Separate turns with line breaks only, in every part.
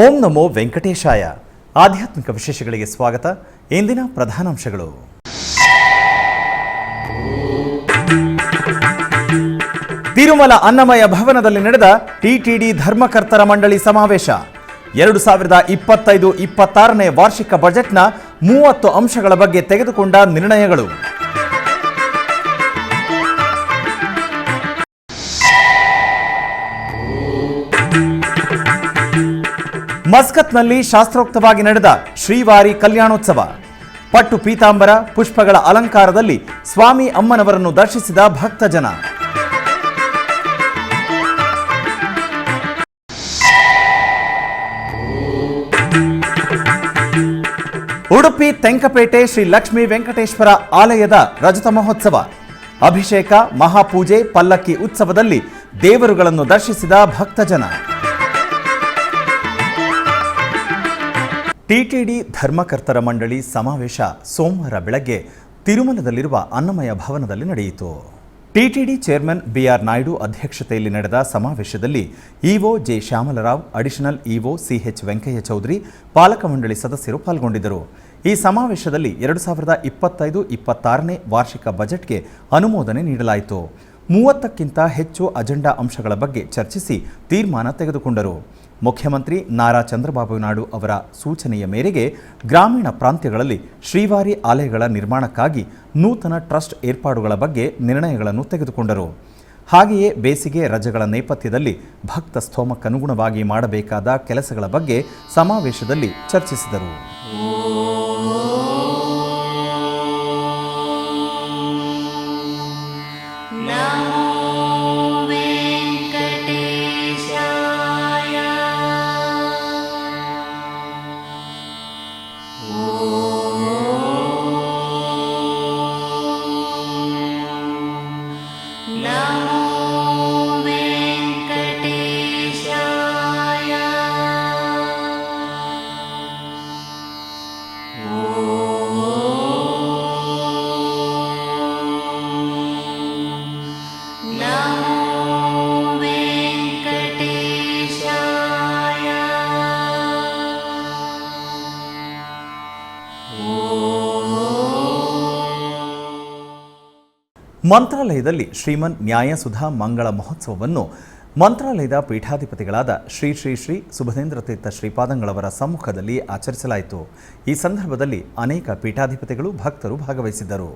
ಓಂ ನಮೋ ವೆಂಕಟೇಶಾಯ. ಆಧ್ಯಾತ್ಮಿಕ ವಿಶೇಷಗಳಿಗೆ ಸ್ವಾಗತ. ಇಂದಿನ ಪ್ರಧಾನಾಂಶಗಳು. ತಿರುಮಲ ಅನ್ನಮಯ ಭವನದಲ್ಲಿ ನಡೆದ ಟಿಟಿಡಿ ಧರ್ಮಕರ್ತರ ಮಂಡಳಿ ಸಮಾವೇಶ. 2025-26ನೇ ವಾರ್ಷಿಕ ಬಜೆಟ್ನ 30 ಅಂಶಗಳ ಬಗ್ಗೆ ತೆಗೆದುಕೊಂಡ ನಿರ್ಣಯಗಳು. ಮಸ್ಕತ್ನಲ್ಲಿ ಶಾಸ್ತ್ರೋಕ್ತವಾಗಿ ನಡೆದ ಶ್ರೀವಾರಿ ಕಲ್ಯಾಣೋತ್ಸವ. ಪಟ್ಟು ಪೀತಾಂಬರ ಪುಷ್ಪಗಳ ಅಲಂಕಾರದಲ್ಲಿ ಸ್ವಾಮಿ ಅಮ್ಮನವರನ್ನು ದರ್ಶಿಸಿದ ಭಕ್ತಜನ. ಉಡುಪಿ ತೆಂಕಪೇಟೆ ಶ್ರೀ ಲಕ್ಷ್ಮೀ ವೆಂಕಟೇಶ್ವರ ಆಲಯದ ರಜತ ಮಹೋತ್ಸವ. ಅಭಿಷೇಕ, ಮಹಾಪೂಜೆ, ಪಲ್ಲಕ್ಕಿ ಉತ್ಸವದಲ್ಲಿ ದೇವರುಗಳನ್ನು ದರ್ಶಿಸಿದ ಭಕ್ತಜನ. ಟಿಟಿಡಿ ಧರ್ಮಕರ್ತರ ಮಂಡಳಿ ಸಮಾವೇಶ ಸೋಮವಾರ ಬೆಳಗ್ಗೆ ತಿರುಮಲದಲ್ಲಿರುವ ಅನ್ನಮಯ ಭವನದಲ್ಲಿ ನಡೆಯಿತು. ಟಿಟಿಡಿ ಚೇರ್ಮನ್ ಬಿಆರ್ ನಾಯ್ಡು ಅಧ್ಯಕ್ಷತೆಯಲ್ಲಿ ನಡೆದ ಸಮಾವೇಶದಲ್ಲಿ EO J Shyamala Rao, additional EO CH Venkaiah Chowdary, ಪಾಲಕ ಮಂಡಳಿ ಸದಸ್ಯರು ಪಾಲ್ಗೊಂಡಿದ್ದರು. ಈ ಸಮಾವೇಶದಲ್ಲಿ 2025-26ನೇ ವಾರ್ಷಿಕ ಬಜೆಟ್ಗೆ ಅನುಮೋದನೆ ನೀಡಲಾಯಿತು. 30ಕ್ಕಿಂತ ಹೆಚ್ಚು ಅಜೆಂಡಾ ಅಂಶಗಳ ಬಗ್ಗೆ ಚರ್ಚಿಸಿ ತೀರ್ಮಾನ ತೆಗೆದುಕೊಂಡರು. ಮುಖ್ಯಮಂತ್ರಿ ನಾರಾ ಚಂದ್ರಬಾಬು ನಾಯ್ಡು ಅವರ ಸೂಚನೆಯ ಮೇರೆಗೆ ಗ್ರಾಮೀಣ ಪ್ರಾಂತ್ಯಗಳಲ್ಲಿ ಶ್ರೀವಾರಿ ಆಲಯಗಳ ನಿರ್ಮಾಣಕ್ಕಾಗಿ ನೂತನ ಟ್ರಸ್ಟ್ ಏರ್ಪಾಡುಗಳ ಬಗ್ಗೆ ನಿರ್ಣಯಗಳನ್ನು ತೆಗೆದುಕೊಂಡರು. ಹಾಗೆಯೇ ಬೇಸಿಗೆ ರಜೆಗಳ ನೇಪಥ್ಯದಲ್ಲಿ ಭಕ್ತ ಸ್ತೋಮಕ್ಕನುಗುಣವಾಗಿ ಮಾಡಬೇಕಾದ ಕೆಲಸಗಳ ಬಗ್ಗೆ ಸಮಾವೇಶದಲ್ಲಿ ಚರ್ಚಿಸಿದರು. ಮಂತ್ರಾಲಯದಲ್ಲಿ ಶ್ರೀಮನ್ ನ್ಯಾಯಸುಧಾ ಮಂಗಳ ಮಹೋತ್ಸವವನ್ನು ಮಂತ್ರಾಲಯದ ಪೀಠಾಧಿಪತಿಗಳಾದ ಶ್ರೀ ಶ್ರೀ ಶ್ರೀ ಸುಬುಧೇಂದ್ರ ತೀರ್ಥ ಶ್ರೀಪಾದಂಗಳವರ ಸಮ್ಮುಖದಲ್ಲಿ ಆಚರಿಸಲಾಯಿತು. ಈ ಸಂದರ್ಭದಲ್ಲಿ ಅನೇಕ ಪೀಠಾಧಿಪತಿಗಳು ಭಕ್ತರು ಭಾಗವಹಿಸಿದ್ದರು.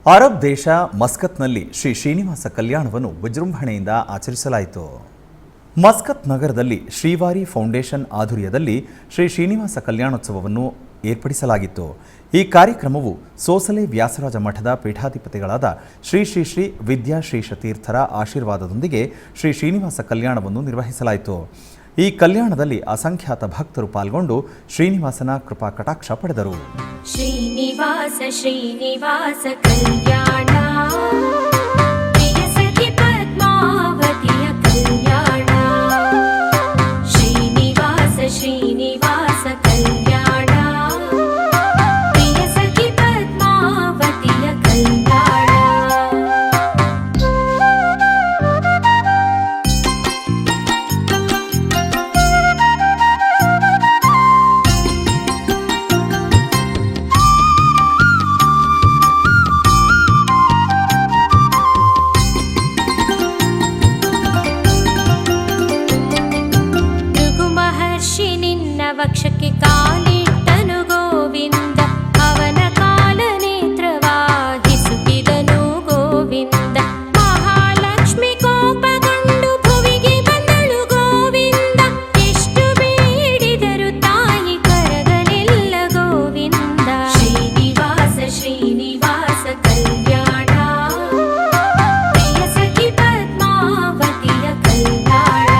ಅರಬ್ ದೇಶ ಮಸ್ಕತ್ನಲ್ಲಿ ಶ್ರೀ ಶ್ರೀನಿವಾಸ ಕಲ್ಯಾಣವನ್ನು ವಿಜೃಂಭಣೆಯಿಂದ ಆಚರಿಸಲಾಯಿತು. ಮಸ್ಕತ್ ನಗರದಲ್ಲಿ ಶ್ರೀವಾರಿ ಫೌಂಡೇಶನ್ ಆಧ್ವರ್ಯದಲ್ಲಿ ಶ್ರೀ ಶ್ರೀನಿವಾಸ ಕಲ್ಯಾಣೋತ್ಸವವನ್ನು ಏರ್ಪಡಿಸಲಾಗಿತ್ತು. ಈ ಕಾರ್ಯಕ್ರಮವು ಸೋಸಲೆ ವ್ಯಾಸರಾಜ ಮಠದ ಪೀಠಾಧಿಪತಿಗಳಾದ ಶ್ರೀ ಶ್ರೀ ಶ್ರೀ ವಿದ್ಯಾಶ್ರೀಷ ತೀರ್ಥರ ಆಶೀರ್ವಾದದೊಂದಿಗೆ ಶ್ರೀ ಶ್ರೀನಿವಾಸ ಕಲ್ಯಾಣವನ್ನು ನಿರ್ವಹಿಸಲಾಯಿತು. ಈ ಕಲ್ಯಾಣದಲ್ಲಿ ಅಸಂಖ್ಯಾತ ಭಕ್ತರು ಪಾಲ್ಗೊಂಡು ಶ್ರೀನಿವಾಸನ ಕೃಪಾ ಕಟಾಕ್ಷ ಪಡೆದರು.
ಶ್ರೀನಿವಾಸ ಶ್ರೀನಿವಾಸ ಕಲ್ಯಾಣ ಶ್ರೀನಿವಾಸ ಶ್ರೀನಿವಾಸ ಕಲ್ಯಾಣ ವಶಕ್ಕೆ ಕಾಲಿಟ್ಟನು ಗೋವಿಂದ, ಅವನ ಕಾಲನೇತ್ರವಾಹಿಸುತ್ತಿದನು ಗೋವಿಂದ. ಮಹಾಲಕ್ಷ್ಮಿ ಕೋಪಗೊಂಡು ಭುವಿಗೆ ಬಂದಳು ಗೋವಿಂದ, ಎಷ್ಟು ಬೇಡಿದರು ತಾಯಿ ಕರಗಲಿಲ್ಲ ಗೋವಿಂದ. ಶ್ರೀನಿವಾಸ ಶ್ರೀನಿವಾಸ ಕಲ್ಯಾಣ, ಪ್ರಿಯ ಸಖಿ ಪದ್ಮಾವತಿಯ ಕಲ್ಯಾಣ.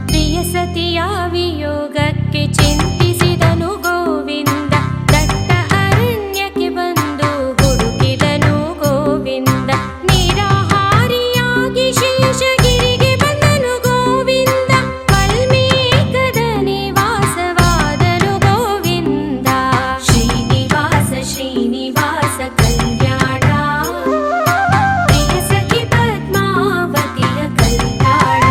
ಪ್ರಿಯ ಸತಿಯ ವಿಯೋಗಕ್ಕೆ ಚಿಂತಿಸಿದನು ಗೋವಿಂದ, ದಟ್ಟ ಅರಣ್ಯಕ್ಕೆ ಬಂದು ಹುಡುಕಿದನು ಗೋವಿಂದ. ನಿರಾಹಾರಿಯಾಗಿ ಶೇಷಗಿರಿಗೆ ಬಂದನು ಗೋವಿಂದ, ವಾಲ್ಮೀಕದ ನಿವಾಸವಾದನು ಗೋವಿಂದ. ಶ್ರೀನಿವಾಸ ಶ್ರೀನಿವಾಸ ಕಲ್ಯಾಣ, ಪ್ರಿಯ ಸಖಿ ಪದ್ಮಾವತಿಯ ಕಲ್ಯಾಣ.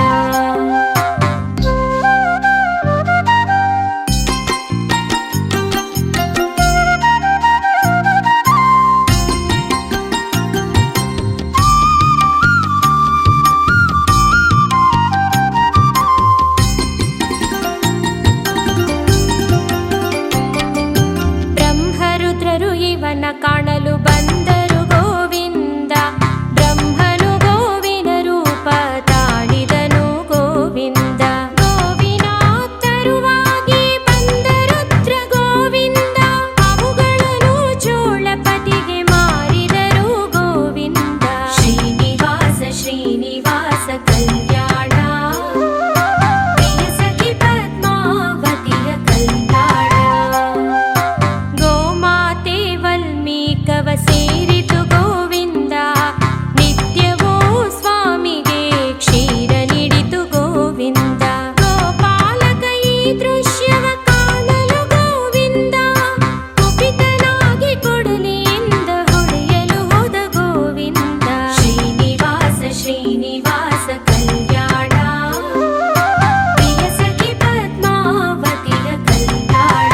ಬ್ರಹ್ಮರುದ್ರರು ಇವನ ಕಾಣಲು ಬಂದರು ಗೋವಿಂದ, ಬ್ರಹ್ಮನು ಗೋವಿನ ರೂಪ ತಾಳಿದನು ಗೋವಿಂದ. ಗೋವಿನ ತರುವಾಗಿ ಬಂದ ರುದ್ರ ಗೋವಿಂದ, ಅವುಗಳನ್ನು ಚೋಳಪತಿಗೆ ಮಾರಿದರು ಗೋವಿಂದ. ಶ್ರೀನಿವಾಸ ಶ್ರೀನಿವಾಸ ಕಲ್ಯಾಣ, ಪ್ರಿಯ ಸಖಿ ಪದ್ಮಾವತಿಯ ಕಲ್ಯಾಣ. ಗೋಮಾತೆ ವಲ್ಮೀಕವ ಸೇರಿತು ಗೋವಿಂದ, ನಿತ್ಯವೂ ಸ್ವಾಮಿಗೆ ಕ್ಷೀರ ನೀಡಿತು ಗೋವಿಂದ. ಗೋಪಾಲಕ ಈ ದೃಶ್ಯವ ಕಾಣಲು ಗೋವಿಂದ, ಕುಪಿತನಾಗಿ ಕೊಡಲಿಯಿಂದ ಹೊಡೆಯಲು ಹೋದ ಗೋವಿಂದ. ಶ್ರೀನಿವಾಸ ಶ್ರೀನಿವಾಸ ಕಲ್ಯಾಣ, ಪ್ರಿಯ ಸಖಿ ಪದ್ಮಾವತಿಯ ಕಲ್ಯಾಣ.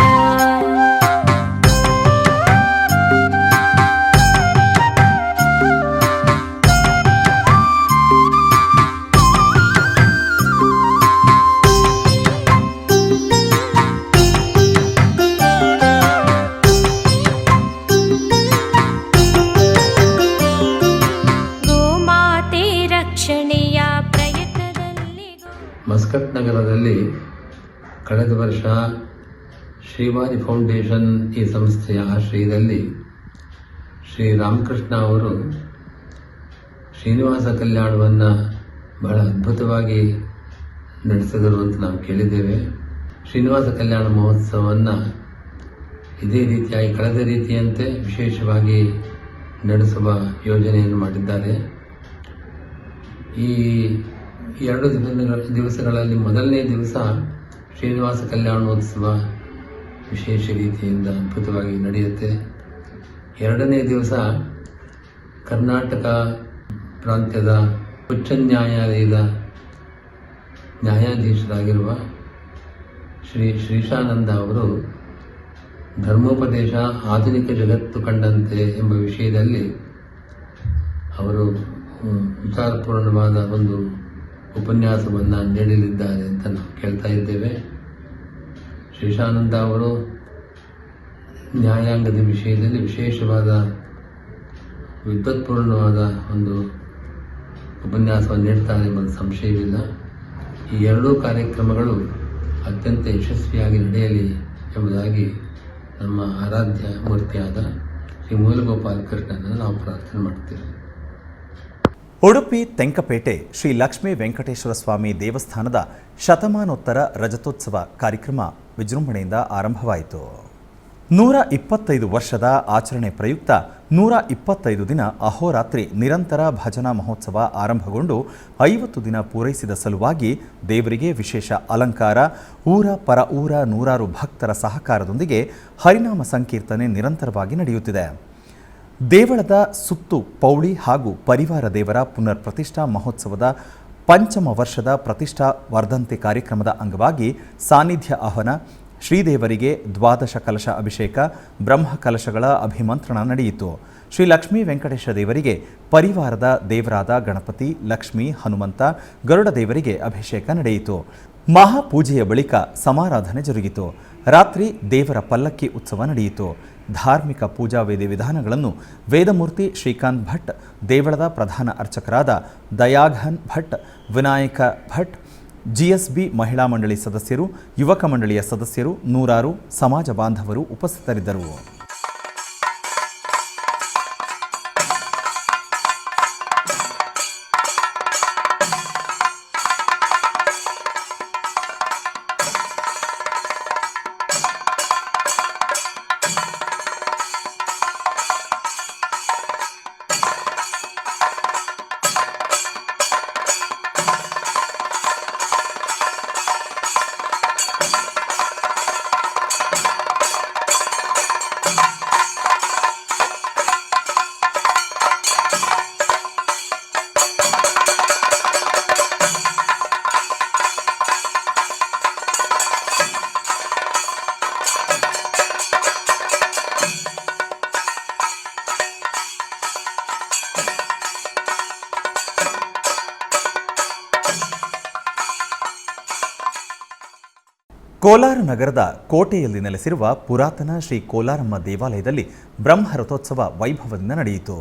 ಗೋಮಾತೆ ರಕ್ಷಣೆಯ ಪ್ರಯತ್ನದಲ್ಲಿ
ಮಸ್ಕತ್ ನಗರದಲ್ಲಿ ಕಳೆದ ವರ್ಷ ಶ್ರೀವಾರಿ ಫೌಂಡೇಶನ್ ಈ ಸಂಸ್ಥೆಯ ಆಶ್ರಯದಲ್ಲಿ ಶ್ರೀ ರಾಮಕೃಷ್ಣ ಅವರು ಶ್ರೀನಿವಾಸ ಕಲ್ಯಾಣವನ್ನು ಬಹಳ ಅದ್ಭುತವಾಗಿ ನಡೆಸಿದರು ಅಂತ ನಾವು ಕೇಳಿದ್ದೇವೆ. ಶ್ರೀನಿವಾಸ ಕಲ್ಯಾಣ ಮಹೋತ್ಸವವನ್ನು ಇದೇ ರೀತಿಯಾಗಿ ಕಳೆದ ರೀತಿಯಂತೆ ವಿಶೇಷವಾಗಿ ನಡೆಸುವ ಯೋಜನೆಯನ್ನು ಮಾಡಿದ್ದಾರೆ. ಈ 2 ದಿವಸಗಳಲ್ಲಿ ಮೊದಲನೇ ದಿವಸ ಶ್ರೀನಿವಾಸ ಕಲ್ಯಾಣೋತ್ಸವ ವಿಶೇಷ ರೀತಿಯಿಂದ ಅದ್ಭುತವಾಗಿ ನಡೆಯುತ್ತೆ. 2ನೇ ದಿವಸ ಕರ್ನಾಟಕ ಪ್ರಾಂತ್ಯದ ಉಚ್ಚ ನ್ಯಾಯಾಲಯದ ನ್ಯಾಯಾಧೀಶರಾಗಿರುವ ಶ್ರೀ ಶ್ರೀಶಾನಂದ ಅವರು ಧರ್ಮೋಪದೇಶ ಆಧುನಿಕ ಜಗತ್ತು ಕಂಡಂತೆ ಎಂಬ ವಿಷಯದಲ್ಲಿ ಅವರು ವಿಚಾರಪೂರ್ಣವಾದ ಒಂದು ಉಪನ್ಯಾಸವನ್ನು ನೀಡಲಿದ್ದಾರೆ ಅಂತ ನಾವು ಕೇಳ್ತಾ ಇದ್ದೇವೆ. ಶ್ರೀಶಾನಂದ ಅವರು ನ್ಯಾಯಾಂಗದ ವಿಷಯದಲ್ಲಿ ವಿಶೇಷವಾದ ವಿದ್ವತ್ಪೂರ್ಣವಾದ ಒಂದು ಉಪನ್ಯಾಸವನ್ನು ನೀಡ್ತಾರೆ ಎಂಬುದು ಸಂಶಯವಿಲ್ಲ. ಈ 2 ಕಾರ್ಯಕ್ರಮಗಳು ಅತ್ಯಂತ ಯಶಸ್ವಿಯಾಗಿ ನಡೆಯಲಿ ಎಂಬುದಾಗಿ ನಮ್ಮ ಆರಾಧ್ಯ ಮೂರ್ತಿಯಾದ ಶ್ರೀ ಮೂಲಗೋಪಾಲ ಕೃಷ್ಣನನ್ನು ನಾವು ಪ್ರಾರ್ಥನೆ ಮಾಡ್ತೇವೆ.
ಉಡುಪಿ ತೆಂಕಪೇಟೆ ಶ್ರೀ ಲಕ್ಷ್ಮೀ ವೆಂಕಟೇಶ್ವರ ಸ್ವಾಮಿ ದೇವಸ್ಥಾನದ ಶತಮಾನೋತ್ತರ ರಜತೋತ್ಸವ ಕಾರ್ಯಕ್ರಮ ವಿಜೃಂಭಣೆಯಿಂದ ಆರಂಭವಾಯಿತು. 125 ವರ್ಷದ ಆಚರಣೆ ಪ್ರಯುಕ್ತ 125 ದಿನ ಅಹೋರಾತ್ರಿ ನಿರಂತರ ಭಜನಾ ಮಹೋತ್ಸವ ಆರಂಭಗೊಂಡು 50 ದಿನ ಪೂರೈಸಿದ ಸಲುವಾಗಿ ದೇವರಿಗೆ ವಿಶೇಷ ಅಲಂಕಾರ, ಊರ ಪರ ಊರ ನೂರಾರು ಭಕ್ತರ ಸಹಕಾರದೊಂದಿಗೆ ಹರಿನಾಮ ಸಂಕೀರ್ತನೆ ನಿರಂತರವಾಗಿ ನಡೆಯುತ್ತಿದೆ. ದೇವಳದ ಸುತ್ತು ಪೌಳಿ ಹಾಗೂ ಪರಿವಾರ ದೇವರ ಪುನರ್ ಪ್ರತಿಷ್ಠಾ ಮಹೋತ್ಸವದ ಪಂಚಮ ವರ್ಷದ ಪ್ರತಿಷ್ಠಾ ವರ್ಧಂತಿ ಕಾರ್ಯಕ್ರಮದ ಅಂಗವಾಗಿ ಸಾನ್ನಿಧ್ಯ ಆಹ್ವಾನ, ಶ್ರೀದೇವರಿಗೆ ದ್ವಾದಶ ಕಲಶ ಅಭಿಷೇಕ, ಬ್ರಹ್ಮ ಕಲಶಗಳ ಅಭಿಮಂತ್ರಣ ನಡೆಯಿತು. ಶ್ರೀ ಲಕ್ಷ್ಮೀ ವೆಂಕಟೇಶ ದೇವರಿಗೆ ಪರಿವಾರದ ದೇವರಾದ ಗಣಪತಿ, ಲಕ್ಷ್ಮೀ, ಹನುಮಂತ, ಗರುಡ ದೇವರಿಗೆ ಅಭಿಷೇಕ ನಡೆಯಿತು. ಮಹಾಪೂಜೆಯ ಬಳಿಕ ಸಮಾರಾಧನೆ ಜರುಗಿತು. ರಾತ್ರಿ ದೇವರ ಪಲ್ಲಕ್ಕಿ ಉತ್ಸವ ನಡೆಯಿತು. ಧಾರ್ಮಿಕ ಪೂಜಾ ವಿಧಿವಿಧಾನಗಳನ್ನು ವೇದಮೂರ್ತಿ ಶ್ರೀಕಾಂತ್ ಭಟ್, ದೇವಳದ ಪ್ರಧಾನ ಅರ್ಚಕರಾದ ದಯಾಘನ್ ಭಟ್, ವಿನಾಯಕ ಭಟ್, ಜಿಎಸ್ಬಿ ಮಹಿಳಾ ಮಂಡಳಿ ಸದಸ್ಯರು, ಯುವಕ ಮಂಡಳಿಯ ಸದಸ್ಯರು, ನೂರಾರು ಸಮಾಜ ಬಾಂಧವರು ಉಪಸ್ಥಿತರಿದ್ದರು. ಕೋಲಾರ ನಗರದ ಕೋಟೆಯಲ್ಲಿ ನೆಲೆಸಿರುವ ಪುರಾತನ ಶ್ರೀ ಕೋಲಾರಮ್ಮ ದೇವಾಲಯದಲ್ಲಿ ಬ್ರಹ್ಮರಥೋತ್ಸವ ವೈಭವದಿಂದ ನಡೆಯಿತು.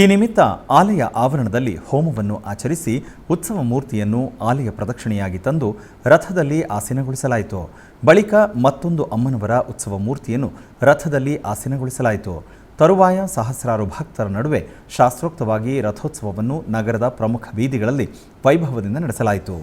ಈ ನಿಮಿತ್ತ ಆಲಯ ಆವರಣದಲ್ಲಿ ಹೋಮವನ್ನು ಆಚರಿಸಿ ಉತ್ಸವ ಮೂರ್ತಿಯನ್ನು ಆಲಯ ಪ್ರದಕ್ಷಿಣೆಯಾಗಿ ತಂದು ರಥದಲ್ಲಿ ಆಸೀನಗೊಳಿಸಲಾಯಿತು. ಬಳಿಕ ಮತ್ತೊಂದು ಅಮ್ಮನವರ ಉತ್ಸವ ಮೂರ್ತಿಯನ್ನು ರಥದಲ್ಲಿ ಆಸೀನಗೊಳಿಸಲಾಯಿತು. ತರುವಾಯ ಸಹಸ್ರಾರು ಭಕ್ತರ ನಡುವೆ ಶಾಸ್ತ್ರೋಕ್ತವಾಗಿ ರಥೋತ್ಸವವನ್ನು ನಗರದ ಪ್ರಮುಖ ಬೀದಿಗಳಲ್ಲಿ ವೈಭವದಿಂದ ನಡೆಸಲಾಯಿತು.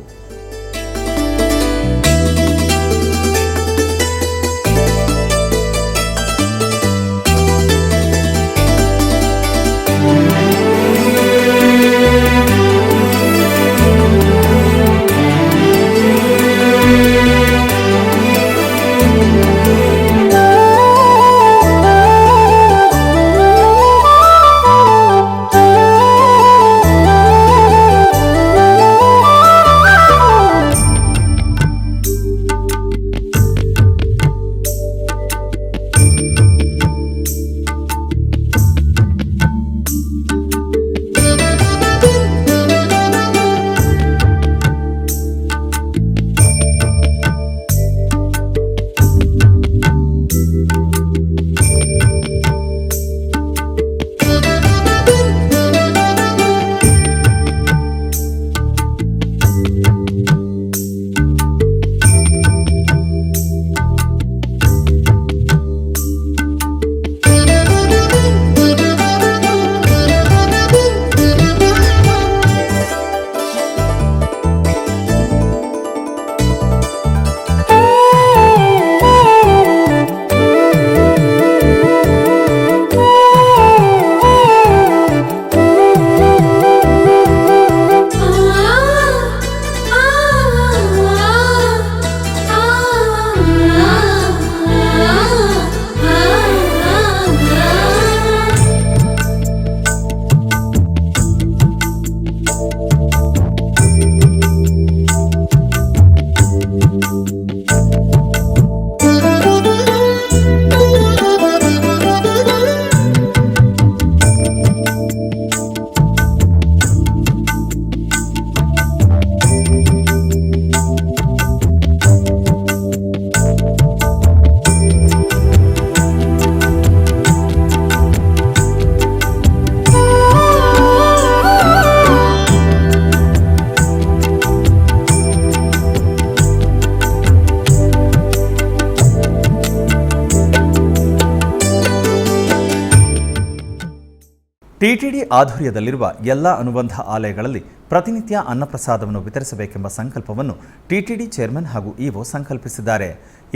ಟಿಟಿಡಿ ಆಧ್ವರ್ಯದಲ್ಲಿರುವ ಎಲ್ಲ ಅನುಬಂಧ ಆಲಯಗಳಲ್ಲಿ ಪ್ರತಿನಿತ್ಯ ಅನ್ನಪ್ರಸಾದವನ್ನು ವಿತರಿಸಬೇಕೆಂಬ ಸಂಕಲ್ಪವನ್ನು ಟಿಟಿಡಿ ಚೇರ್ಮನ್ ಹಾಗೂ ಇಒ ಸಂಕಲ್ಪಿಸಿದ್ದಾರೆ.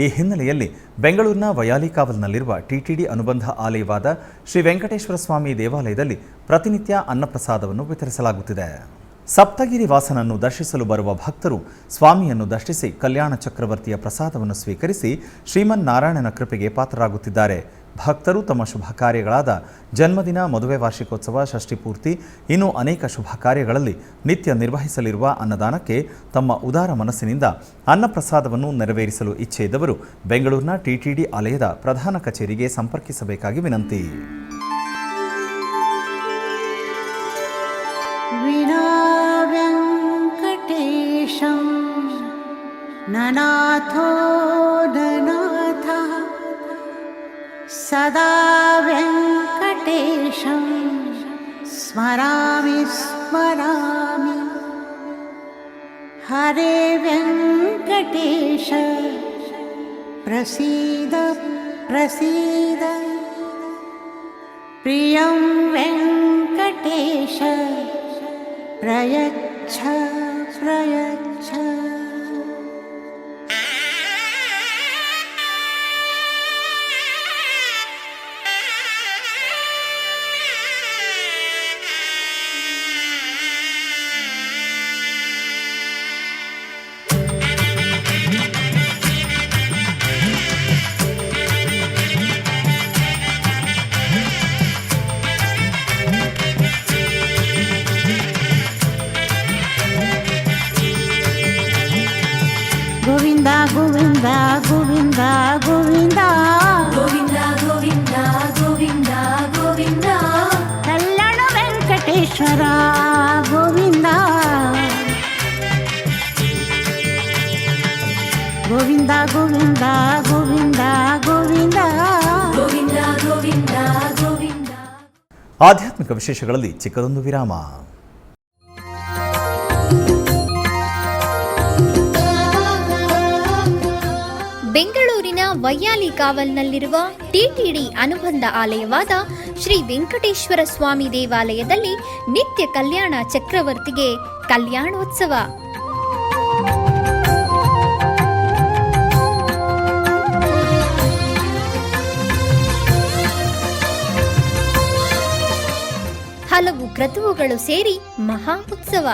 ಈ ಹಿನ್ನೆಲೆಯಲ್ಲಿ ಬೆಂಗಳೂರಿನ ವಯಾಲಿಕಾವಲ್ನಲ್ಲಿರುವ ಟಿಟಿಡಿ ಅನುಬಂಧ ಆಲಯವಾದ ಶ್ರೀ ವೆಂಕಟೇಶ್ವರ ಸ್ವಾಮಿ ದೇವಾಲಯದಲ್ಲಿ ಪ್ರತಿನಿತ್ಯ ಅನ್ನಪ್ರಸಾದವನ್ನು ವಿತರಿಸಲಾಗುತ್ತಿದೆ. ಸಪ್ತಗಿರಿ ವಾಸನನ್ನು ದರ್ಶಿಸಲು ಬರುವ ಭಕ್ತರು ಸ್ವಾಮಿಯನ್ನು ದರ್ಶಿಸಿ ಕಲ್ಯಾಣ ಚಕ್ರವರ್ತಿಯ ಪ್ರಸಾದವನ್ನು ಸ್ವೀಕರಿಸಿ ಶ್ರೀಮನ್ನಾರಾಯಣನ ಕೃಪೆಗೆ ಪಾತ್ರರಾಗುತ್ತಿದ್ದಾರೆ. ಭಕ್ತರು ತಮ್ಮ ಶುಭ ಕಾರ್ಯಗಳಾದ ಜನ್ಮದಿನ, ಮದುವೆ ವಾರ್ಷಿಕೋತ್ಸವ, ಷಷ್ಠಿ ಪೂರ್ತಿ, ಇನ್ನೂ ಅನೇಕ ಶುಭ ಕಾರ್ಯಗಳಲ್ಲಿ ನಿತ್ಯ ನಿರ್ವಹಿಸಲಿರುವ ಅನ್ನದಾನಕ್ಕೆ ತಮ್ಮ ಉದಾರ ಮನಸ್ಸಿನಿಂದ ಅನ್ನಪ್ರಸಾದವನ್ನು ನೆರವೇರಿಸಲು ಇಚ್ಛೆ ಇದ್ದವರು ಬೆಂಗಳೂರಿನ ಟಿಟಿಡಿ ಆಲಯದ ಪ್ರಧಾನ ಕಚೇರಿಗೆ ಸಂಪರ್ಕಿಸಬೇಕಾಗಿ ವಿನಂತಿ.
ननाथो ननाथः सदा वेङ्कटेशं स्मरामि स्मरामि हरे वेङ्कटेश प्रसीद प्रसीद प्रियं वेङ्कटेश प्रयच्छ प्रयच्छ। गोविंदा गोविंदा गोविंदा गोविंदा
गोविन्दा गोविन्दा गोविन्दा गोविन्दा
कल्याण वेंकटेश्वर गोविंदा गोविंदा गोविंदा गोविंदा गोविंदा
गोविन्दा गोविन्दा गोविन्दा।
ಆಧ್ಯಾತ್ಮಿಕ ವಿಶೇಷಗಳಲ್ಲಿ ಚಿಕ್ಕದೊಂದು ವಿರಾಮ.
ಬೆಂಗಳೂರಿನ ವೈಯಾಲಿ ಕಾವಲ್ನಲ್ಲಿರುವ ಟಿಟಿಡಿ ಅನುಬಂಧ ಆಲಯವಾದ ಶ್ರೀ ವೆಂಕಟೇಶ್ವರ ಸ್ವಾಮಿ ದೇವಾಲಯದಲ್ಲಿ ನಿತ್ಯ ಕಲ್ಯಾಣ ಚಕ್ರವರ್ತಿಗೆ ಕಲ್ಯಾಣೋತ್ಸವ. ಹಲವು ಕ್ರತುವುಗಳು ಸೇರಿ ಮಹಾ ಉತ್ಸವ.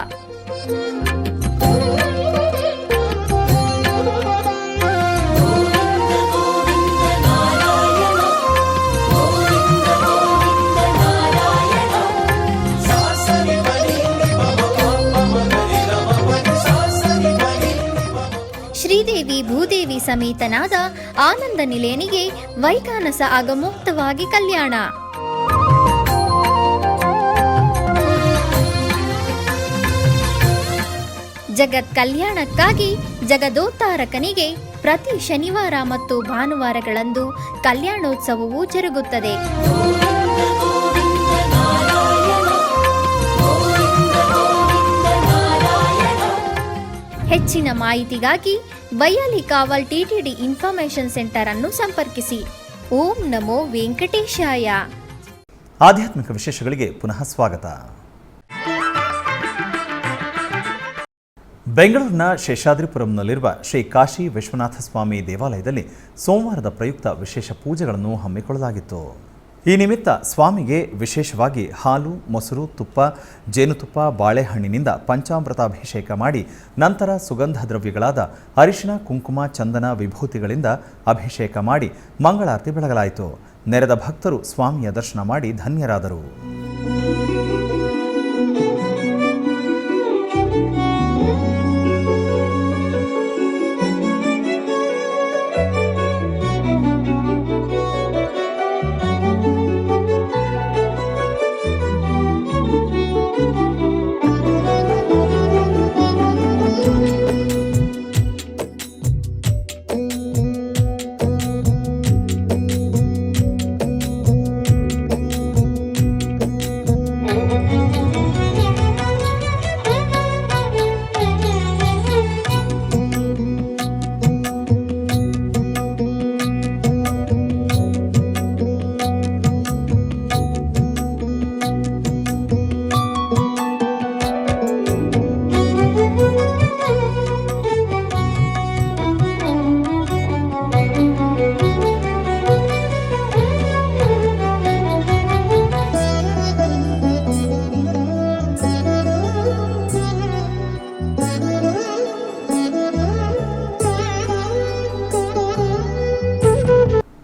ಶ್ರೀದೇವಿ ಭೂದೇವಿ ಸಮೇತನಾದ ಆನಂದ ನಿಲಯನಿಗೆ ವೈಖಾನಸ ಆಗಮೋಕ್ತವಾಗಿ ಕಲ್ಯಾಣ. ಜಗತ್ ಕಲ್ಯಾಣಕ್ಕಾಗಿ ಜಗದೋತ್ತಾರಕನಿಗೆ ಪ್ರತಿ ಶನಿವಾರ ಮತ್ತು ಭಾನುವಾರಗಳಂದು ಕಲ್ಯಾಣೋತ್ಸವವು ಜರುಗುತ್ತದೆ. ಹೆಚ್ಚಿನ ಮಾಹಿತಿಗಾಗಿ ವೈಯಾಲಿ ಕಾವಲ್ ಟಿಟಿಡಿ ಇನ್ಫಾರ್ಮೇಶನ್ ಸೆಂಟರ್ ಅನ್ನು ಸಂಪರ್ಕಿಸಿ. ಓಂ ನಮೋ ವೆಂಕಟೇಶಾಯ.
ಆಧ್ಯಾತ್ಮಿಕ ವಿಶೇಷಗಳಿಗೆ ಪುನಃ ಸ್ವಾಗತ. ಬೆಂಗಳೂರಿನ ಶೇಷಾದ್ರಿಪುರಂನಲ್ಲಿರುವ ಶ್ರೀ ಕಾಶಿ ವಿಶ್ವನಾಥ ಸ್ವಾಮಿ ದೇವಾಲಯದಲ್ಲಿ ಸೋಮವಾರದ ಪ್ರಯುಕ್ತ ವಿಶೇಷ ಪೂಜೆಗಳನ್ನು ಹಮ್ಮಿಕೊಳ್ಳಲಾಗಿತ್ತು. ಈ ನಿಮಿತ್ತ ಸ್ವಾಮಿಗೆ ವಿಶೇಷವಾಗಿ ಹಾಲು, ಮೊಸರು, ತುಪ್ಪ, ಜೇನುತುಪ್ಪ, ಬಾಳೆಹಣ್ಣಿನಿಂದ ಪಂಚಾಮೃತಾಭಿಷೇಕ ಮಾಡಿ ನಂತರ ಸುಗಂಧ ದ್ರವ್ಯಗಳಾದ ಅರಿಶಿಣ, ಕುಂಕುಮ, ಚಂದನ, ವಿಭೂತಿಗಳಿಂದ ಅಭಿಷೇಕ ಮಾಡಿ ಮಂಗಳಾರತಿ ಬೆಳಗಲಾಯಿತು. ನೆರೆದ ಭಕ್ತರು ಸ್ವಾಮಿಯ ದರ್ಶನ ಮಾಡಿ ಧನ್ಯರಾದರು.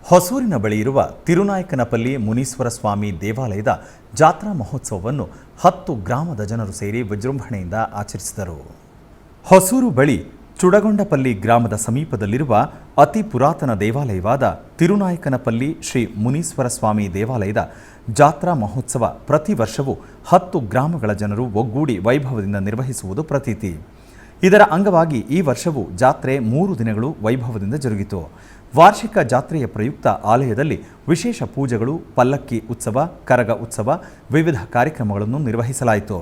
ಹೊಸೂರಿನ ಬಳಿ ಇರುವ ತಿರುನಾಯಕನಪಲ್ಲಿ ಮುನೀಶ್ವರ ಸ್ವಾಮಿ ದೇವಾಲಯದ ಜಾತ್ರಾ ಮಹೋತ್ಸವವನ್ನು 10 ಗ್ರಾಮದ ಜನರು ಸೇರಿ ವಿಜೃಂಭಣೆಯಿಂದ ಆಚರಿಸಿದರು. ಹೊಸೂರು ಬಳಿ ಚುಡಗೊಂಡಪಲ್ಲಿ ಗ್ರಾಮದ ಸಮೀಪದಲ್ಲಿರುವ ಅತಿ ಪುರಾತನ ದೇವಾಲಯವಾದ ತಿರುನಾಯಕನಪಲ್ಲಿ ಶ್ರೀ ಮುನೀಶ್ವರ ಸ್ವಾಮಿ ದೇವಾಲಯದ ಜಾತ್ರಾ ಮಹೋತ್ಸವ ಪ್ರತಿ ವರ್ಷವೂ 10 ಗ್ರಾಮಗಳ ಜನರು ಒಗ್ಗೂಡಿ ವೈಭವದಿಂದ ನಿರ್ವಹಿಸುವುದು ಪ್ರತೀತಿ. ಇದರ ಅಂಗವಾಗಿ ಈ ವರ್ಷವೂ ಜಾತ್ರೆ 3 ದಿನಗಳು ವೈಭವದಿಂದ ಜರುಗಿತು. ವಾರ್ಷಿಕ ಜಾತ್ರೆಯ ಪ್ರಯುಕ್ತ ಆಲಯದಲ್ಲಿ ವಿಶೇಷ ಪೂಜೆಗಳು, ಪಲ್ಲಕ್ಕಿ ಉತ್ಸವ, ಕರಗ ಉತ್ಸವ, ವಿವಿಧ ಕಾರ್ಯಕ್ರಮಗಳನ್ನು ನಿರ್ವಹಿಸಲಾಯಿತು.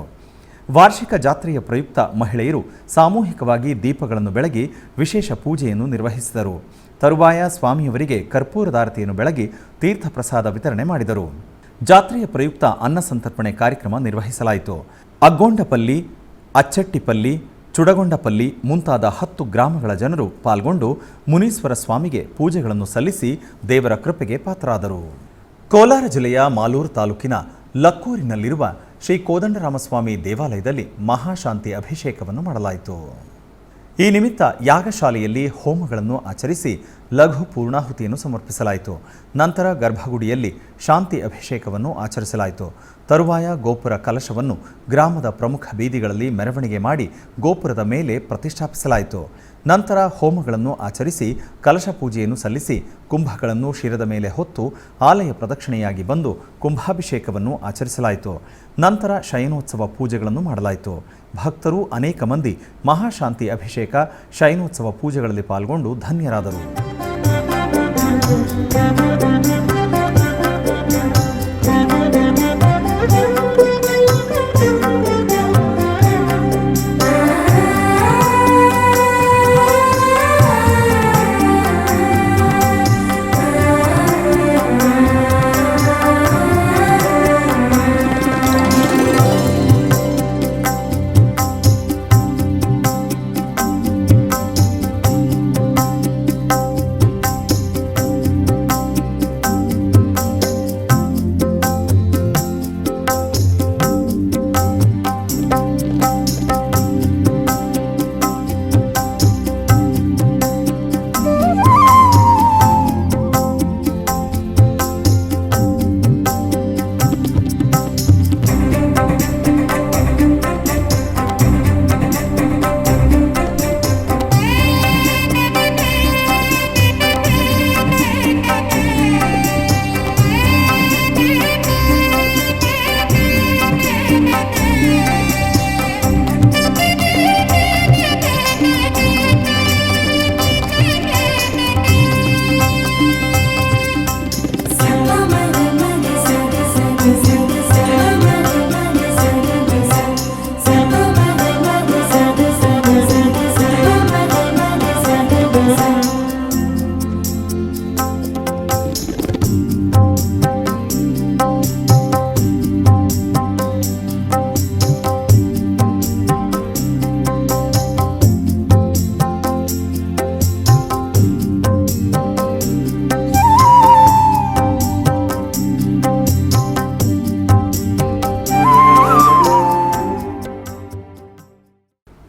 ವಾರ್ಷಿಕ ಜಾತ್ರೆಯ ಪ್ರಯುಕ್ತ ಮಹಿಳೆಯರು ಸಾಮೂಹಿಕವಾಗಿ ದೀಪಗಳನ್ನು ಬೆಳಗಿ ವಿಶೇಷ ಪೂಜೆಯನ್ನು ನಿರ್ವಹಿಸಿದರು. ತರುವಾಯ ಸ್ವಾಮಿಯವರಿಗೆ ಕರ್ಪೂರದಾರತಿಯನ್ನು ಬೆಳಗಿ ತೀರ್ಥ ಪ್ರಸಾದ ವಿತರಣೆ ಮಾಡಿದರು. ಜಾತ್ರೆಯ ಪ್ರಯುಕ್ತ ಅನ್ನ ಸಂತರ್ಪಣೆ ಕಾರ್ಯಕ್ರಮ ನಿರ್ವಹಿಸಲಾಯಿತು. ಅಗ್ಗೊಂಡಪಲ್ಲಿ, ಅಚ್ಚಟ್ಟಿಪಲ್ಲಿ, ಚುಡಗೊಂಡಪಲ್ಲಿ ಮುಂತಾದ 10 ಗ್ರಾಮಗಳ ಜನರು ಪಾಲ್ಗೊಂಡು ಮುನೀಶ್ವರ ಸ್ವಾಮಿಗೆ ಪೂಜೆಗಳನ್ನು ಸಲ್ಲಿಸಿ ದೇವರ ಕೃಪೆಗೆ ಪಾತ್ರರಾದರು. ಕೋಲಾರ ಜಿಲ್ಲೆಯ ಮಾಲೂರು ತಾಲೂಕಿನ ಲಕ್ಕೂರಿನಲ್ಲಿರುವ ಶ್ರೀ ಕೋದಂಡರಾಮಸ್ವಾಮಿ ದೇವಾಲಯದಲ್ಲಿ ಮಹಾಶಾಂತಿ ಅಭಿಷೇಕವನ್ನು ಮಾಡಲಾಯಿತು. ಈ ನಿಮಿತ್ತ ಯಾಗಶಾಲೆಯಲ್ಲಿ ಹೋಮಗಳನ್ನು ಆಚರಿಸಿ ಲಘು ಪೂರ್ಣಾಹುತಿಯನ್ನು ಸಮರ್ಪಿಸಲಾಯಿತು. ನಂತರ ಗರ್ಭಗುಡಿಯಲ್ಲಿ ಶಾಂತಿ ಅಭಿಷೇಕವನ್ನು ಆಚರಿಸಲಾಯಿತು. ತರುವಾಯ ಗೋಪುರ ಕಲಶವನ್ನು ಗ್ರಾಮದ ಪ್ರಮುಖ ಬೀದಿಗಳಲ್ಲಿ ಮೆರವಣಿಗೆ ಮಾಡಿ ಗೋಪುರದ ಮೇಲೆ ಪ್ರತಿಷ್ಠಾಪಿಸಲಾಯಿತು. ನಂತರ ಹೋಮಗಳನ್ನು ಆಚರಿಸಿ ಕಲಶ ಪೂಜೆಯನ್ನು ಸಲ್ಲಿಸಿ ಕುಂಭಗಳನ್ನು ಶಿರದ ಮೇಲೆ ಹೊತ್ತು ಆಲಯ ಪ್ರದಕ್ಷಿಣೆಯಾಗಿ ಬಂದು ಕುಂಭಾಭಿಷೇಕವನ್ನು ಆಚರಿಸಲಾಯಿತು. ನಂತರ ಶಯನೋತ್ಸವ ಪೂಜೆಗಳನ್ನು ಮಾಡಲಾಯಿತು. ಭಕ್ತರು ಅನೇಕ ಮಂದಿ ಮಹಾಶಾಂತಿ ಅಭಿಷೇಕ, ಶಯನೋತ್ಸವ ಪೂಜೆಗಳಲ್ಲಿ ಪಾಲ್ಗೊಂಡು ಧನ್ಯರಾದರು.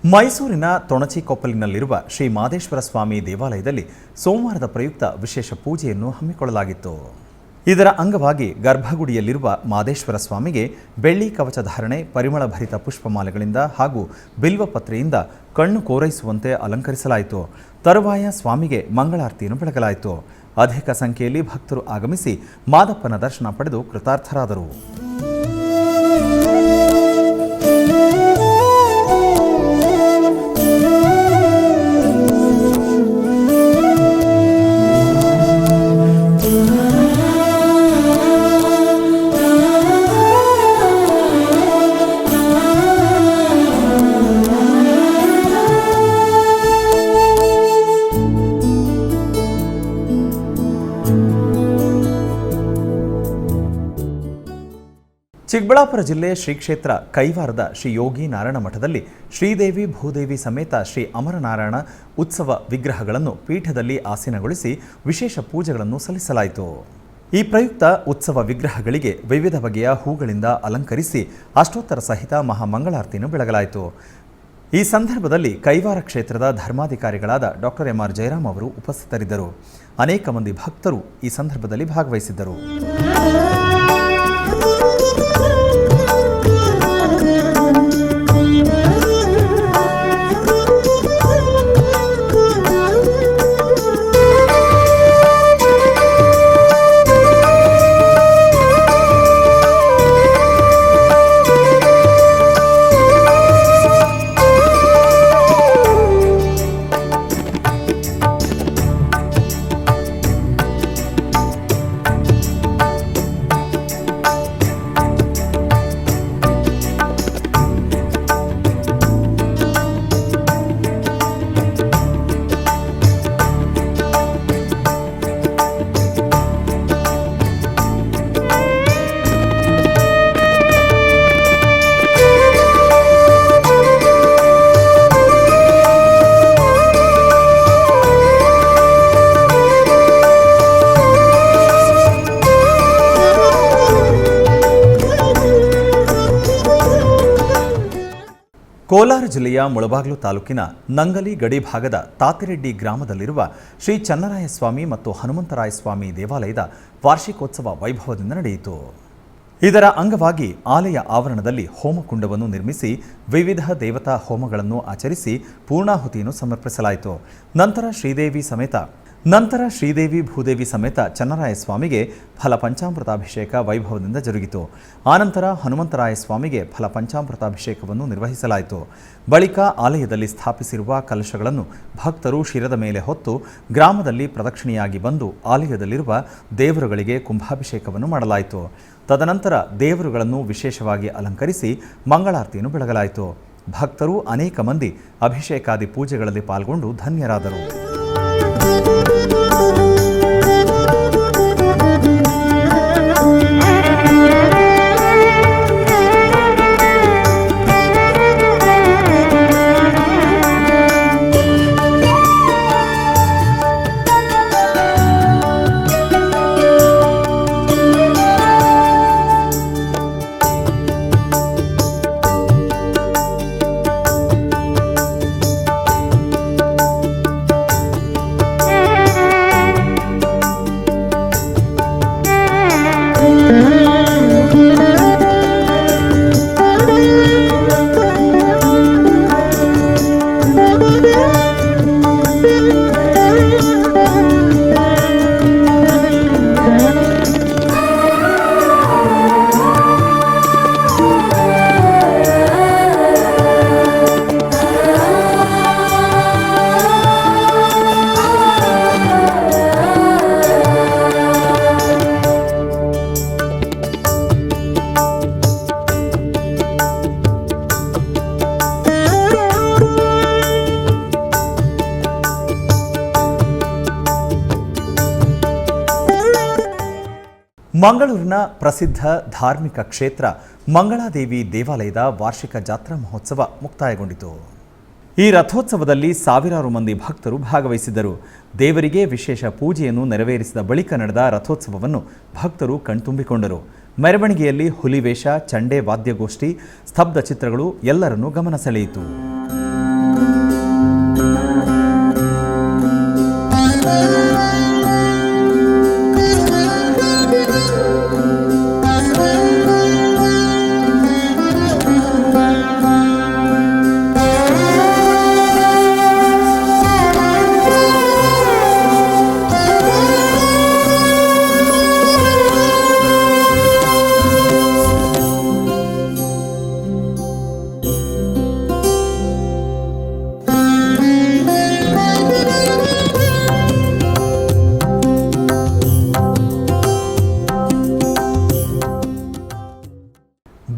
ಮೈಸೂರಿನ ತೊಣಚಿಕೊಪ್ಪಲಿನಲ್ಲಿರುವ ಶ್ರೀ ಮಾದೇಶ್ವರ ಸ್ವಾಮಿ ದೇವಾಲಯದಲ್ಲಿ ಸೋಮವಾರದ ಪ್ರಯುಕ್ತ ವಿಶೇಷ ಪೂಜೆಯನ್ನು ಹಮ್ಮಿಕೊಳ್ಳಲಾಗಿತ್ತು. ಇದರ ಅಂಗವಾಗಿ ಗರ್ಭಗುಡಿಯಲ್ಲಿರುವ ಮಾದೇಶ್ವರ ಸ್ವಾಮಿಗೆ ಬೆಳ್ಳಿ ಕವಚ ಧಾರಣೆ, ಪರಿಮಳ ಭರಿತ ಪುಷ್ಪಮಾಲೆಗಳಿಂದ ಹಾಗೂ ಬಿಲ್ವಪತ್ರೆಯಿಂದ ಕಣ್ಣು ಕೋರೈಸುವಂತೆ ಅಲಂಕರಿಸಲಾಯಿತು. ತರುವಾಯ ಸ್ವಾಮಿಗೆ ಮಂಗಳಾರತಿಯನ್ನು ಬೆಳಗಲಾಯಿತು. ಅಧಿಕ ಸಂಖ್ಯೆಯಲ್ಲಿ ಭಕ್ತರು ಆಗಮಿಸಿ ಮಾದಪ್ಪನ ದರ್ಶನ ಪಡೆದು ಕೃತಾರ್ಥರಾದರು. ಚಿಕ್ಕಬಳ್ಳಾಪುರ ಜಿಲ್ಲೆ ಶ್ರೀ ಕ್ಷೇತ್ರ ಕೈವಾರದ ಶ್ರೀ ಯೋಗಿ ನಾರಾಯಣ ಮಠದಲ್ಲಿ ಶ್ರೀದೇವಿ ಭೂದೇವಿ ಸಮೇತ ಶ್ರೀ ಅಮರನಾರಾಯಣ ಉತ್ಸವ ವಿಗ್ರಹಗಳನ್ನು ಪೀಠದಲ್ಲಿ ಆಸೀನಗೊಳಿಸಿ ವಿಶೇಷ ಪೂಜೆಗಳನ್ನು ಸಲ್ಲಿಸಲಾಯಿತು. ಈ ಪ್ರಯುಕ್ತ ಉತ್ಸವ ವಿಗ್ರಹಗಳಿಗೆ ವಿವಿಧ ಬಗೆಯ ಹೂಗಳಿಂದ ಅಲಂಕರಿಸಿ ಅಷ್ಟೋತ್ತರ ಸಹಿತ ಮಹಾಮಂಗಳಾರತಿಯನ್ನು ಬೆಳಗಲಾಯಿತು. ಈ ಸಂದರ್ಭದಲ್ಲಿ ಕೈವಾರ ಕ್ಷೇತ್ರದ ಧರ್ಮಾಧಿಕಾರಿಗಳಾದ ಡಾಕ್ಟರ್ ಎಂ.ಆರ್. ಜಯರಾಮ್ ಅವರು ಉಪಸ್ಥಿತರಿದ್ದರು. ಅನೇಕ ಮಂದಿ ಭಕ್ತರು ಈ ಸಂದರ್ಭದಲ್ಲಿ ಭಾಗವಹಿಸಿದ್ದರು. ಕೋಲಾರ ಜಿಲ್ಲೆಯ ಮುಳಬಾಗಿಲು ತಾಲೂಕಿನ ನಂಗಲಿ ಗಡಿ ಭಾಗದ ತಾತಿರೆಡ್ಡಿ ಗ್ರಾಮದಲ್ಲಿರುವ ಶ್ರೀ ಚನ್ನರಾಯಸ್ವಾಮಿ ಮತ್ತು ಹನುಮಂತರಾಯಸ್ವಾಮಿ ದೇವಾಲಯದ ವಾರ್ಷಿಕೋತ್ಸವ ವೈಭವದಿಂದ ನಡೆಯಿತು. ಇದರ ಅಂಗವಾಗಿ ಆಲಯ ಆವರಣದಲ್ಲಿ ಹೋಮಕುಂಡವನ್ನು ನಿರ್ಮಿಸಿ ವಿವಿಧ ದೇವತಾ ಹೋಮಗಳನ್ನು ಆಚರಿಸಿ ಪೂರ್ಣಾಹುತಿಯನ್ನು ಸಮರ್ಪಿಸಲಾಯಿತು. ನಂತರ ಶ್ರೀದೇವಿ ಭೂದೇವಿ ಸಮೇತ ಚನ್ನರಾಯಸ್ವಾಮಿಗೆ ಫಲಪಂಚಾಮೃತಾಭಿಷೇಕ ವೈಭವದಿಂದ ಜರುಗಿತು. ಆನಂತರ ಹನುಮಂತರಾಯ ಸ್ವಾಮಿಗೆ ಫಲಪಂಚಾಮೃತಾಭಿಷೇಕವನ್ನು ನಿರ್ವಹಿಸಲಾಯಿತು. ಬಳಿಕ ಆಲಯದಲ್ಲಿ ಸ್ಥಾಪಿಸಿರುವ ಕಲಶಗಳನ್ನು ಭಕ್ತರು ಶಿರದ ಮೇಲೆ ಹೊತ್ತು ಗ್ರಾಮದಲ್ಲಿ ಪ್ರದಕ್ಷಿಣೆಯಾಗಿ ಬಂದು ಆಲಯದಲ್ಲಿರುವ ದೇವರುಗಳಿಗೆ ಕುಂಭಾಭಿಷೇಕವನ್ನು ಮಾಡಲಾಯಿತು. ತದನಂತರ ದೇವರುಗಳನ್ನು ವಿಶೇಷವಾಗಿ ಅಲಂಕರಿಸಿ ಮಂಗಳಾರತಿಯನ್ನು ಬೆಳಗಲಾಯಿತು. ಭಕ್ತರು ಅನೇಕ ಮಂದಿ ಅಭಿಷೇಕಾದಿ ಪೂಜೆಗಳಲ್ಲಿ ಪಾಲ್ಗೊಂಡು ಧನ್ಯರಾದರು. ಮಂಗಳೂರಿನ ಪ್ರಸಿದ್ಧ ಧಾರ್ಮಿಕ ಕ್ಷೇತ್ರ ಮಂಗಳಾದೇವಿ ದೇವಾಲಯದ ವಾರ್ಷಿಕ ಜಾತ್ರಾ ಮಹೋತ್ಸವ ಮುಕ್ತಾಯಗೊಂಡಿತು. ಈ ರಥೋತ್ಸವದಲ್ಲಿ ಸಾವಿರಾರು ಮಂದಿ ಭಕ್ತರು ಭಾಗವಹಿಸಿದ್ದರು. ದೇವರಿಗೆ ವಿಶೇಷ ಪೂಜೆಯನ್ನು ನೆರವೇರಿಸಿದ ಬಳಿಕ ನಡೆದ ರಥೋತ್ಸವವನ್ನು ಭಕ್ತರು ಕಣ್ತುಂಬಿಕೊಂಡರು. ಮೆರವಣಿಗೆಯಲ್ಲಿ ಹುಲಿವೇಷ, ಚಂಡೆ ವಾದ್ಯಗೋಷ್ಠಿ, ಸ್ತಬ್ಧ ಚಿತ್ರಗಳು ಎಲ್ಲರನ್ನೂ ಗಮನ ಸೆಳೆಯಿತು.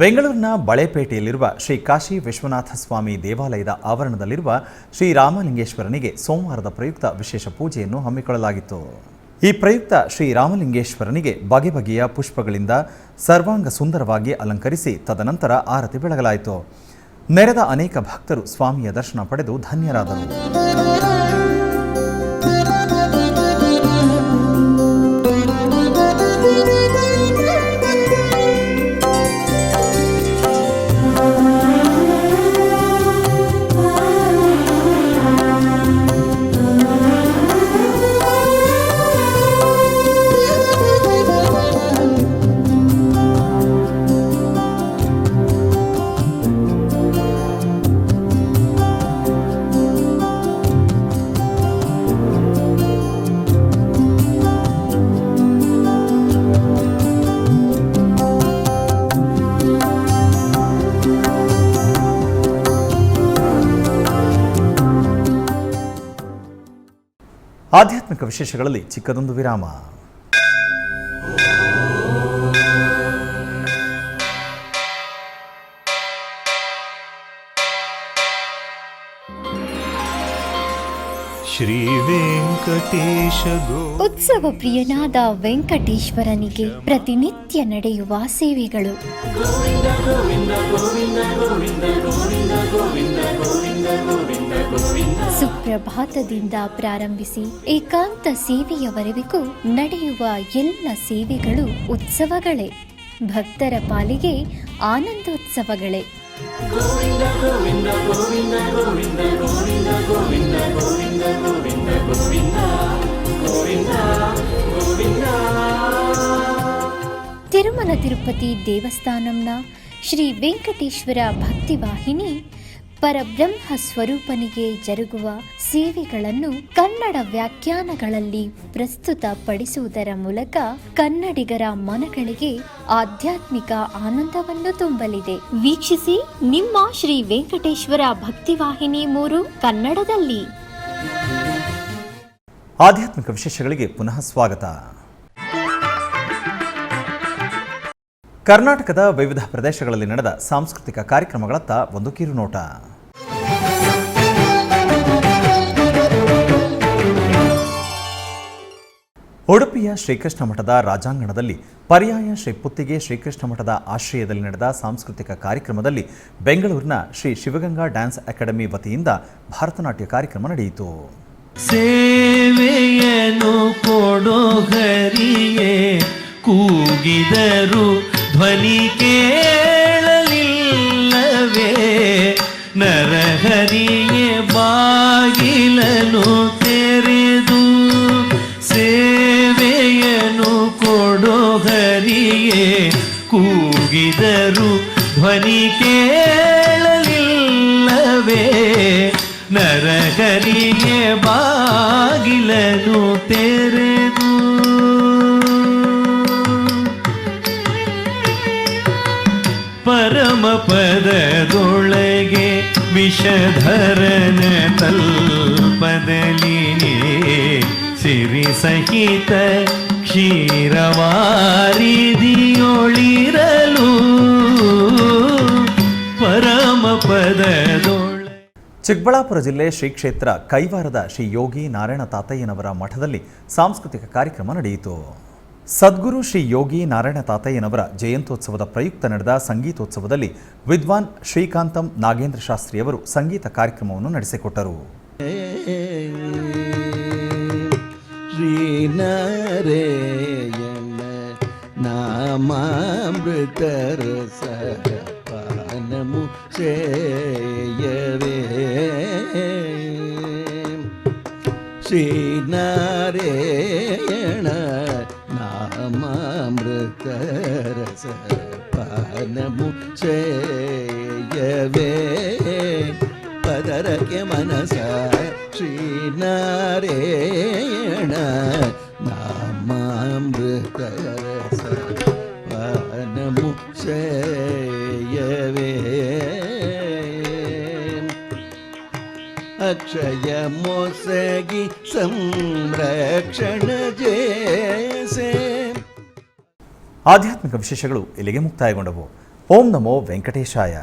ಬೆಂಗಳೂರಿನ ಬಳೆಪೇಟೆಯಲ್ಲಿರುವ ಶ್ರೀ ಕಾಶಿ ವಿಶ್ವನಾಥ ಸ್ವಾಮಿ ದೇವಾಲಯದ ಆವರಣದಲ್ಲಿರುವ ಶ್ರೀ ರಾಮಲಿಂಗೇಶ್ವರನಿಗೆ ಸೋಮವಾರದ ಪ್ರಯುಕ್ತ ವಿಶೇಷ ಪೂಜೆಯನ್ನು ಹಮ್ಮಿಕೊಳ್ಳಲಾಗಿತ್ತು. ಈ ಪ್ರಯುಕ್ತ ಶ್ರೀ ರಾಮಲಿಂಗೇಶ್ವರನಿಗೆ ಬಗೆ ಬಗೆಯ ಪುಷ್ಪಗಳಿಂದ ಸರ್ವಾಂಗ ಸುಂದರವಾಗಿ ಅಲಂಕರಿಸಿ ತದನಂತರ ಆರತಿ ಬೆಳಗಲಾಯಿತು. ನೆರೆದ ಅನೇಕ ಭಕ್ತರು ಸ್ವಾಮಿಯ ದರ್ಶನ ಪಡೆದು ಧನ್ಯರಾದರು. ಆಧ್ಯಾತ್ಮಿಕ ವಿಶೇಷಗಳಲ್ಲಿ ಚಿಕ್ಕದೊಂದು ವಿರಾಮ.
ಶ್ರೀ ವೆಂಕಟೇಶ
ಉತ್ಸವ ಪ್ರಿಯನಾದ ವೆಂಕಟೇಶ್ವರನಿಗೆ ಪ್ರತಿನಿತ್ಯ ನಡೆಯುವ ಸೇವೆಗಳು. ಸುಪ್ರಭಾತದಿಂದ ಪ್ರಾರಂಭಿಸಿ ಏಕಾಂತ ಸೇವೆಯವರೆಗೂ ನಡೆಯುವ ಎಲ್ಲ ಸೇವೆಗಳು ಉತ್ಸವಗಳೇ. ಭಕ್ತರ ಪಾಲಿಗೆ ಆನಂದೋತ್ಸವಗಳೇ. ತಿರುಮಲ ತಿರುಪತಿ ದೇವಸ್ಥಾನಂನ ಶ್ರೀ ವೆಂಕಟೇಶ್ವರ ಭಕ್ತಿವಾಹಿನಿ ಪರಬ್ರಹ್ಮ ಸ್ವರೂಪನಿಗೆ ಜರುಗುವ ಸೇವೆಗಳನ್ನು ಕನ್ನಡ ವ್ಯಾಖ್ಯಾನಗಳಲ್ಲಿ ಪ್ರಸ್ತುತಪಡಿಸುವುದರ ಮೂಲಕ ಕನ್ನಡಿಗರ ಮನಗಳಿಗೆ ಆಧ್ಯಾತ್ಮಿಕ ಆನಂದವನ್ನು ತುಂಬಲಿದೆ. ವೀಕ್ಷಿಸಿ ನಿಮ್ಮ ಶ್ರೀ ವೆಂಕಟೇಶ್ವರ ಭಕ್ತಿವಾಹಿನಿ 3 ಕನ್ನಡದಲ್ಲಿ.
ಆಧ್ಯಾತ್ಮಿಕ ವಿಶೇಷಗಳಿಗೆ ಪುನಃ ಸ್ವಾಗತ. ಕರ್ನಾಟಕದ ವಿವಿಧ ಪ್ರದೇಶಗಳಲ್ಲಿ ನಡೆದ ಸಾಂಸ್ಕೃತಿಕ ಕಾರ್ಯಕ್ರಮಗಳತ್ತ ಒಂದು ಕಿರುನೋಟ. ಉಡುಪಿಯ ಶ್ರೀಕೃಷ್ಣ ಮಠದ ರಾಜಾಂಗಣದಲ್ಲಿ ಪರ್ಯಾಯ ಶ್ರೀ ಪುತ್ತಿಗೆ ಶ್ರೀಕೃಷ್ಣ ಮಠದ ಆಶ್ರಯದಲ್ಲಿ ನಡೆದ ಸಾಂಸ್ಕೃತಿಕ ಕಾರ್ಯಕ್ರಮದಲ್ಲಿ ಬೆಂಗಳೂರಿನ ಶ್ರೀ ಶಿವಗಂಗಾ ಡ್ಯಾನ್ಸ್ ಅಕಾಡೆಮಿ ವತಿಯಿಂದ ಭರತನಾಟ್ಯ ಕಾರ್ಯಕ್ರಮ ನಡೆಯಿತು.
ಸೇವೆಯನ್ನು ಕೊಡೋ ಹರಿಯೇ ಕೂಗಿದರು ಧ್ವನಿ ಕೇಳಲಿಲ್ಲವೇ, ನರಹರಿಯೇ ಬಾಗಿಲನು ತೆರೆದು ಸೇವೆಯನ್ನು ಕೊಡೋ ಹರಿಯೇ ಕೂಗಿದರು ಧ್ವನಿ ಕೇಳಲಿಲ್ಲವೇ, ನರಹರಿಯೇ ಬಾಗಿಲನು ತೆರೆದು ಪರಮ ಪದದೊಳಗೆ ವಿಷಧರನ ತಲ್ಪದಲ್ಲಿ ಸಿರಿ ಸಹಿತ ಕ್ಷೀರವಾರಿದಿಯೊಳಿರಲು ಪರಮ ಪದದೊಳ.
ಚಿಕ್ಕಬಳ್ಳಾಪುರ ಜಿಲ್ಲೆ ಶ್ರೀ ಕ್ಷೇತ್ರ ಕೈವಾರದ ಶ್ರೀ ಯೋಗಿ ನಾರಾಯಣ ತಾತಯ್ಯನವರ ಮಠದಲ್ಲಿ ಸಾಂಸ್ಕೃತಿಕ ಕಾರ್ಯಕ್ರಮ ನಡೆಯಿತು. ಸದ್ಗುರು ಶ್ರೀ ಯೋಗಿ ನಾರಾಯಣ ತಾತಯ್ಯನವರ ಜಯಂತ್ಯೋತ್ಸವದ ಪ್ರಯುಕ್ತ ನಡೆದ ಸಂಗೀತೋತ್ಸವದಲ್ಲಿ ವಿದ್ವಾನ್ ಶ್ರೀಕಾಂತಂ ನಾಗೇಂದ್ರ ಶಾಸ್ತ್ರಿಯವರು ಸಂಗೀತ ಕಾರ್ಯಕ್ರಮವನ್ನು ನಡೆಸಿಕೊಟ್ಟರು.
ಶ್ರೀನಾರಾಯಣ ನಾಮಾಮೃತ ರಸ ಪಾನಮು ಸೇಯವೇ, ಶ್ರೀನಾರಾಯಣ ನಾಮಾಮೃತ ರಸ ಪಾನಮು ಸೇಯವೇ, ಪದರಕ್ಕೆ ಮನಸ ಶ್ರೀನಾರಾಯಣ ನಾಮಾಮೃತ ರಸ ಪಾನಮು ಸೇಯವೇ, ಅಕ್ಷಯ ಮೊಸಗಿ ಸಂರಕ್ಷಣ ಜೇಸೆ.
ಆಧ್ಯಾತ್ಮಿಕ ವಿಶೇಷಗಳು ಇಲ್ಲಿಗೆ ಮುಕ್ತಾಯಗೊಂಡವು. ಓಂ ನಮೋ ವೆಂಕಟೇಶಾಯ.